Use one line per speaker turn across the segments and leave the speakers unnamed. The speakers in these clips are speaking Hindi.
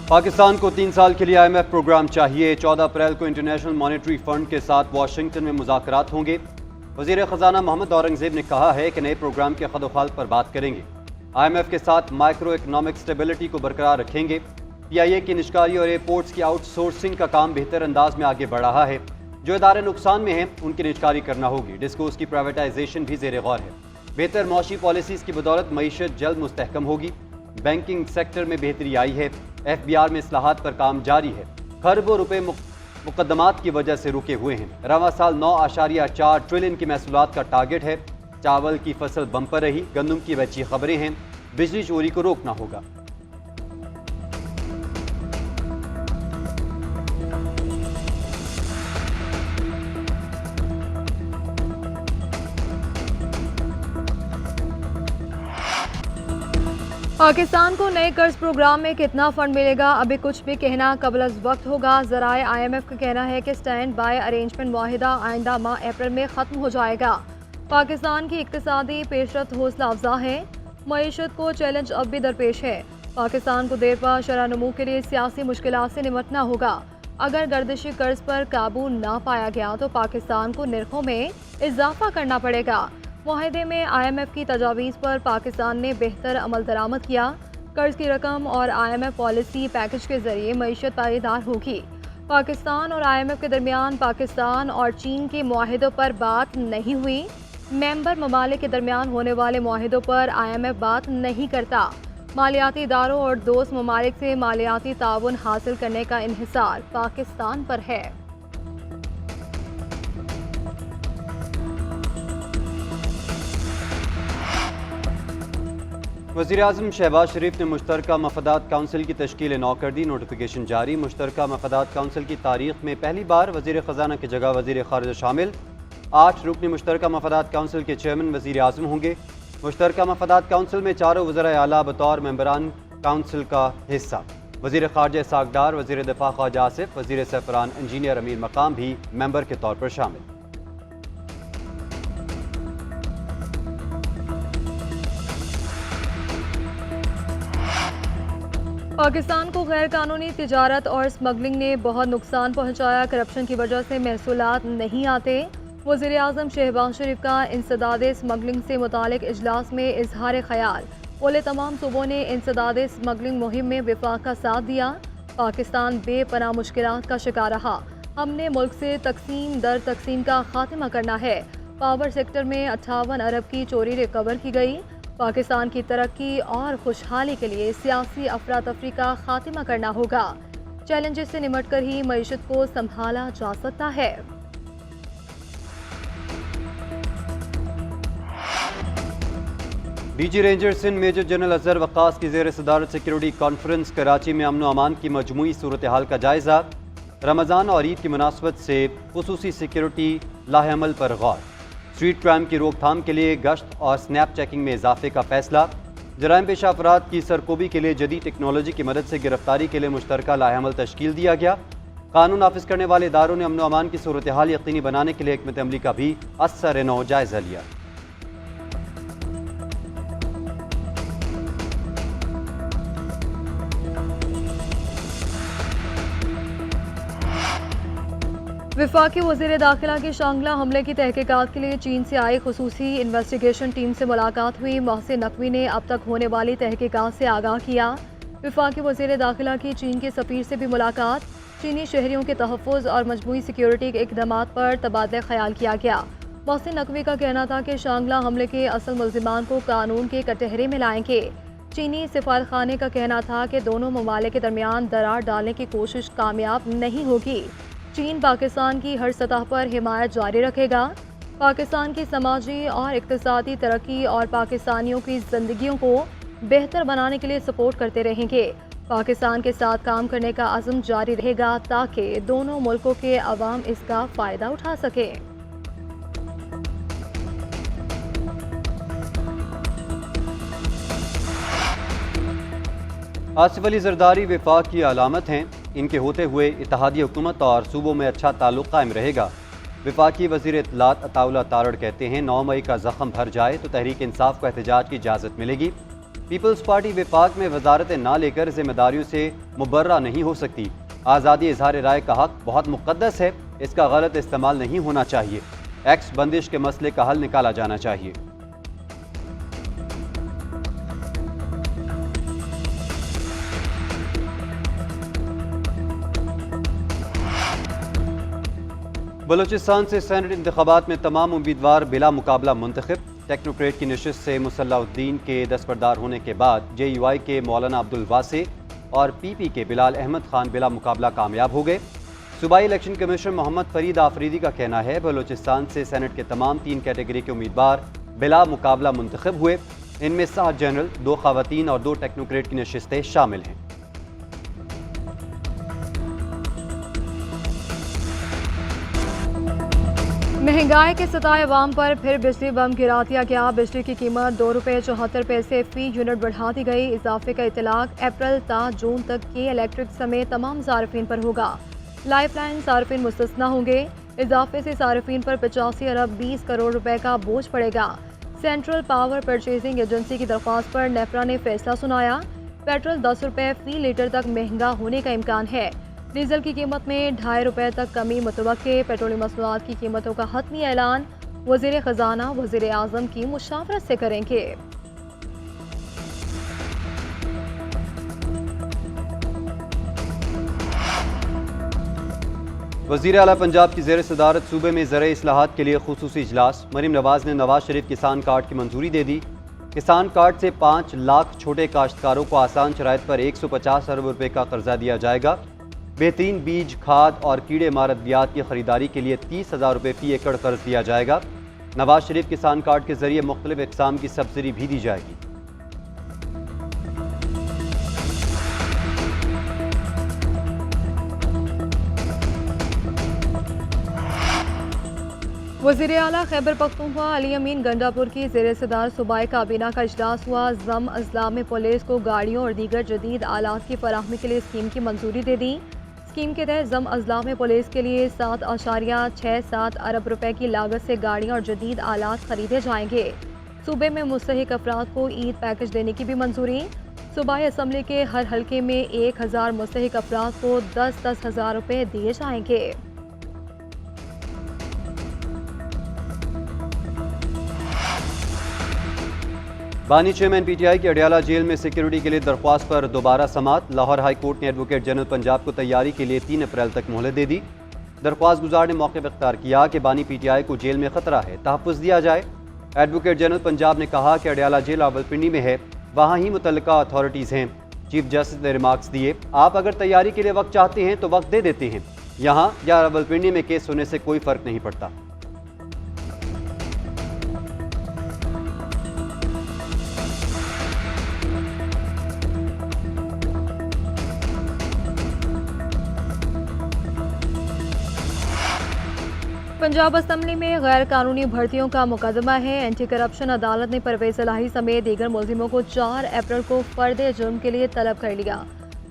पाकिस्तान को 3 साल के लिए IMF प्रोग्राम चाहिए। 14 अप्रैल को इंटरनेशनल मॉनेटरी फंड के साथ वाशिंगटन में मुज़ाकरात होंगे। वज़ीर ख़जाना मोहम्मद औरंगज़ेब ने कहा है कि नए प्रोग्राम के खदोखाल पर बात करेंगे। IMF के साथ माइक्रो इकनॉमिक स्टेबिलिटी को बरकरार रखेंगे। PIA की निष्कारी और एयरपोर्ट्स की आउटसोर्सिंग का काम बेहतर अंदाज में आगे बढ़ रहा है। जो इदारे नुकसान में हैं उनकी निष्कारी करना होगी। डिस्कोस की प्राइवेटाइजेशन भी ज़ेर गौर है। बेहतर मौशी पॉलिसीज़ की बदौलत मईशत जल्द मुस्तहकम होगी। बैंकिंग सेक्टर में बेहतरी आई है। FBR में इस्लाहात पर काम जारी है। खरबों रुपए मुकदमात की वजह से रुके हुए हैं। रवा साल 9.4 ट्रिलियन की महसूलात का टारगेट है। चावल की फसल बम्पर रही। गंदम की अच्छी खबरें हैं। बिजली चोरी को रोकना होगा।
पाकिस्तान को नए कर्ज प्रोग्राम में कितना फंड मिलेगा, अभी कुछ भी कहना कबल अज़ वक्त होगा। ज़राए IMF का कहना है कि स्टैंड बाय अरेंजमेंट मुआहिदा आइंदा माह अप्रैल में ख़त्म हो जाएगा। पाकिस्तान की इक़्तिसादी पेशरफ्त हौसला अफजा है। मईशत को चैलेंज अब भी दरपेश है। पाकिस्तान को देर पर शरह नमू के लिए सियासी मुश्किलात से निपटना होगा। अगर गर्दिशी कर्ज पर काबू ना पाया गया तो पाकिस्तान को निर्खों में इजाफा करना पड़ेगा। मुआहदे में IMF की तजावीज़ पर पाकिस्तान ने बेहतर अमल दरामद किया। कर्ज की रकम और IMF पॉलिसी पैकेज के जरिए मईशत पायदार होगी। पाकिस्तान और IMF के दरमियान पाकिस्तान और चीन के मुआहदों पर बात नहीं हुई। मेंबर ममालिक के दरमियान होने वाले मुआहदों पर IMF बात नहीं करता। मालियाती इदारों और दोस्त ममालिक से मालियाती ताउन हासिल करने का इन्हिसार पाकिस्तान पर है।
वज़ीर-ए-आज़म शहबाज शरीफ ने मुश्तरका मफादात काउंसिल की तश्कील 9 कर दी। नोटिफिकेशन जारी। मुश्तरका मफादात काउंसिल की तारीख में पहली बार वज़ीर ख़जाना की जगह वज़ीर ख़ारिजा शामिल। 8 रुकनी मुश्तरका मफादात काउंसिल के चेयरमैन वज़ीर-ए-आज़म होंगे। मुश्तरका मफादात काउंसिल में चारों वज़राए आला बतौर मेंबरान काउंसिल का हिस्सा। वज़ीर ख़ारिजा इसहाक़ डार, वज़ीर दिफ़ा ख्वाजा आसिफ, वज़ीर सफ़रान इंजीनियर अमीर मकाम भी मेंबर के तौर पर शामिल।
पाकिस्तान को गैर कानूनी तिजारत और स्मगलिंग ने बहुत नुकसान पहुंचाया। करप्शन की वजह से महसूलात नहीं आते। वज़ीर-ए-आज़म शहबाज शरीफ का इंसदाद स्मगलिंग से मुतालिक इजलास में इजहार ख्याल। बोले तमाम सूबों ने इंसदाद स्मगलिंग मुहिम में विफाक का साथ दिया। पाकिस्तान बेपनाह मुश्किलात का शिकार रहा। हमने मुल्क से तकसीम दर तकसीम का खात्मा करना है। पावर सेक्टर में 58 अरब की चोरी रिकवर की गई। पाकिस्तान की तरक्की और खुशहाली के लिए सियासी अफरा तफरी का खात्मा करना होगा। चैलेंजेस से निमट कर ही मईशत को संभाला जा सकता है।
DG ranger Sindh major general Azhar Waqas की ज़ेर सदारत सिक्योरिटी कॉन्फ्रेंस कराची में अमन व अमान की मजमूई सूरत हाल का जायजा। रमज़ान और ईद की मुनासबत से खुसूसी सिक्योरिटी लाहेअमल पर गौर। स्ट्रीट क्राइम की रोकथाम के लिए गश्त और स्नैप चेकिंग में इजाफे का फैसला। जराइम पेशा अफराद की सरकोबी के लिए जदीद टेक्नोलॉजी की मदद से गिरफ्तारी के लिए मुश्तरका लाहेअमल तश्कील दिया गया। कानून नाफिज करने वाले इदारों ने अमन व अमान की सूरत हाल यकीनी बनाने के लिए हिकमत अमली का भी असर नौ जायजा लिया।
वफाकी वज़ीर दाखिला की शांगला हमले की तहकीकात के लिए चीन से आई खुसूसी इन्वेस्टिगेशन टीम से मुलाकात हुई। मोहसिन नकवी ने अब तक होने वाली तहकीकात से आगाह किया। वफाकी वज़ीर दाखिला की चीन के सफ़ीर से भी मुलाकात। चीनी शहरियों के तहफ़्फ़ुज़ और मजमूई सिक्योरिटी के इक़दामात पर तबादला ख्याल किया गया। मोहसिन नकवी का कहना था कि शांगला हमले के असल मुल्ज़िमान को कानून के कटहरे में लाएंगे। चीनी सिफारतखाने का कहना था कि दोनों ममालिक के दरमियान दरार डालने की कोशिश कामयाब नहीं होगी। चीन पाकिस्तान की हर सतह पर हिमायत जारी रखेगा। पाकिस्तान की समाजी और इक़्तिसादी तरक्की और पाकिस्तानियों की ज़िंदगियों को बेहतर बनाने के लिए सपोर्ट करते रहेंगे। पाकिस्तान के साथ काम करने का अज़्म जारी रहेगा ताकि दोनों मुल्कों के अवाम इसका फ़ायदा उठा सके।
आसिफ अली जरदारी वफाक की अलामत हैं। इनके होते हुए इत्तेहादी हुकूमत और सूबों में अच्छा ताल्लुक़ कायम रहेगा। वफाकी वज़ीर इत्तलात अताउल्लाह तारड़ कहते हैं 9 मई का ज़ख़म भर जाए तो तहरीक इंसाफ को एहतजाज की इजाज़त मिलेगी। पीपल्स पार्टी विफाक में वजारत ना लेकर जिम्मेदारियों से मुबर्रा नहीं हो सकती। आज़ादी इजहार राय का हक बहुत मुक़द्दस है, इसका गलत इस्तेमाल नहीं होना चाहिए। एक्स बंदिश के मसले का हल निकाला जाना चाहिए। बलूचिस्तान से सेनेट इंतखाबात में तमाम उम्मीदवार बिला मुकाबला मुंतखब। टेक्नोक्रेट की नशिस्त से मुसल्लाउद्दीन के दस्तबरदार होने के बाद JUI के मौलाना अब्दुल वासे और PP के बिलाल अहमद खान बिला मुकाबला कामयाब हो गए। सूबाई इलेक्शन कमीशनर मोहम्मद फरीद आफरीदी का कहना है बलूचिस्तान से सेनेट के तमाम 3 कैटेगरी के उम्मीदवार बिला मुकाबला मुंतखब हुए। इनमें 7 जनरल, 2 खवातीन और 2 टेक्नोक्रेट की नशिस्तें शामिल हैं।
महंगाई के सताए अवाम पर फिर बिजली बम गिरा दिया गया। बिजली की कीमत ₹2.74 फी यूनिट बढ़ा दी गई। इजाफे का इतलाक अप्रैल ता जून तक के इलेक्ट्रिक समेत तमाम सार्फिन पर होगा। लाइफलाइन सार्फिन मुस्तस्ना होंगे। इजाफे से सार्फिन पर 85 अरब 20 करोड़ रुपए का बोझ पड़ेगा। सेंट्रल पावर परचेजिंग एजेंसी की दरख्वास्त पर नेफ्रा ने फैसला सुनाया। पेट्रोल 10 रुपए फी लीटर तक महंगा होने का इम्कान है। डीजल की कीमत में ₹2.5 तक कमी मुतवक्के। पेट्रोलियम मसनूआत की कीमतों का हतमी ऐलान वज़ीर ख़जाना वज़ीर आज़म की मुशावरत से करेंगे।
वज़ीर आला पंजाब की ज़ेर सदारत सूबे में ज़राई इस्लाहात के लिए खुसूसी इजलास। मरीम नवाज ने नवाज शरीफ किसान कार्ड की मंजूरी दे दी। किसान कार्ड से 5 लाख छोटे काश्तकारों को आसान शराइत पर 150 अरब रुपए का कर्जा दिया जाएगा। बेहतरीन बीज, खाद और कीड़े मार अद्वियात की खरीदारी के लिए 30,000 रुपये फी एकड़ कर्ज दिया जाएगा। नवाज शरीफ किसान कार्ड के जरिए मुख्तलिफ इक़साम की सब्सिडी भी दी जाएगी।
वज़ीर आला खैबर पख्तूनख्वा अली अमीन गंडापुर की ज़ेर सदार सूबाई काबीना का इजलास हुआ। ज़म अजला में पुलिस को गाड़ियों और दीगर जदीद आलात की फराहमी के लिए स्कीम की मंजूरी दे दी। स्कीम के तहत ज़म अजला में पुलिस के लिए 7.67 अरब रुपए की लागत से गाड़ियाँ और जदीद आलात खरीदे जाएंगे। सूबे में मुस्तहिक अफराद को ईद पैकेज देने की भी मंजूरी। सूबाई असम्बली के हर हल्के में 1000 मुस्तहिक अफराद को 10-10 हज़ार रुपये दिए जाएंगे।
बानी चेयरमैन PTI की अडियाला जेल में सिक्योरिटी के लिए दरख्वास्त पर दोबारा समात। लाहौर हाई कोर्ट ने एडवोकेट जनरल पंजाब को तैयारी के लिए 3 अप्रैल तक मोहलत दे दी। दरख्वास्त गुजार ने मौके पर इख्तियार किया कि बानी PTI को जेल में खतरा है, तहफ़्फ़ुज़ दिया जाए। एडवोकेट जनरल पंजाब ने कहा कि अडियाला जेल रावलपिंडी में है, वहाँ ही मुतल्लिका अथॉरिटीज़ हैं। चीफ जस्टिस ने रिमार्क्स दिए, आप अगर तैयारी के लिए वक्त चाहते हैं तो वक्त दे देते हैं, यहाँ या रावलपिंडी में केस होने से कोई फ़र्क नहीं पड़ता।
पंजाब असम्बली में गैर कानूनी भर्तियों का मुकदमा है। एंटी करप्शन अदालत ने परवेज इलाही समेत दीगर मुलजिमों को 4 अप्रैल को फर्द जुर्म के लिए तलब कर लिया।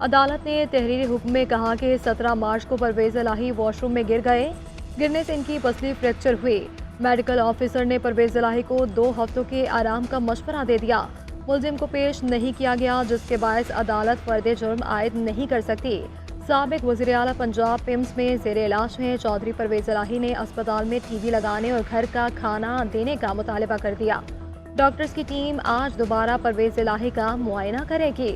अदालत ने तहरीरी हुक्म में कहा कि 17 मार्च को परवेज इलाही वॉशरूम में गिर गए। गिरने से इनकी पसली फ्रैक्चर हुई। मेडिकल ऑफिसर ने परवेज इलाही को 2 हफ्तों के आराम का मशवरा दे दिया। मुलजिम को पेश नहीं किया गया, जिसके बायस अदालत फर्द जुर्म आयद नहीं कर सकती। साबिक वज़ीर आला पंजाब पिम्स में ज़ेर इलाज हैं। चौधरी परवेज इलाही ने अस्पताल में टीवी लगाने और घर का खाना देने का मुतालबा कर दिया। डॉक्टर्स की टीम आज दोबारा परवेज इलाही का मुआयना करेगी।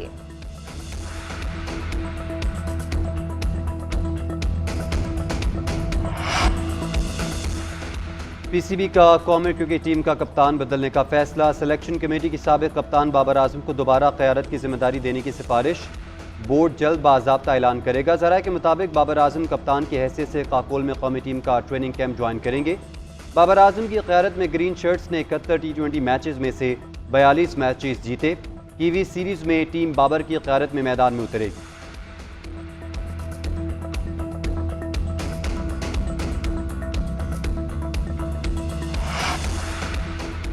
PCB का कौमी क्रिकेट टीम का कप्तान बदलने का फैसला। सिलेक्शन कमेटी की साबिक कप्तान बाबर आजम को दोबारा क़यादत की जिम्मेदारी देने की सिफारिश। बोर्ड जल्द बाज़ाब्ता ऐलान करेगा। ज़राए के मुताबिक बाबर आजम कप्तान की हैसियत से काकोल में कौमी टीम का ट्रेनिंग कैंप ज्वाइन करेंगे। बाबर आजम की क़यादत में ग्रीन शर्ट्स ने 71 T20 मैचेस में से 42 मैचेस जीते। कीवी सीरीज़ में टीम बाबर की क़यादत में मैदान में उतरेगी।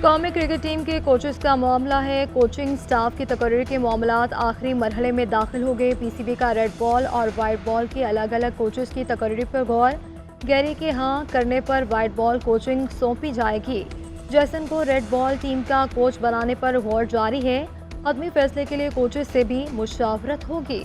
कौमी क्रिकेट टीम के कोचेस का मामला है। कोचिंग स्टाफ की तकरीर के मामलात आखिरी मरहले में दाखिल हो गए। PCB का रेड बॉल और वाइट बॉल के अलग अलग कोचेस की तकरीर पर गौर। गैरी के हाँ करने पर वाइट बॉल कोचिंग सौंपी जाएगी। जैसन को रेड बॉल टीम का कोच बनाने पर गौर जारी है। हतमी फैसले के लिए कोचेस से भी मुशावरत होगी।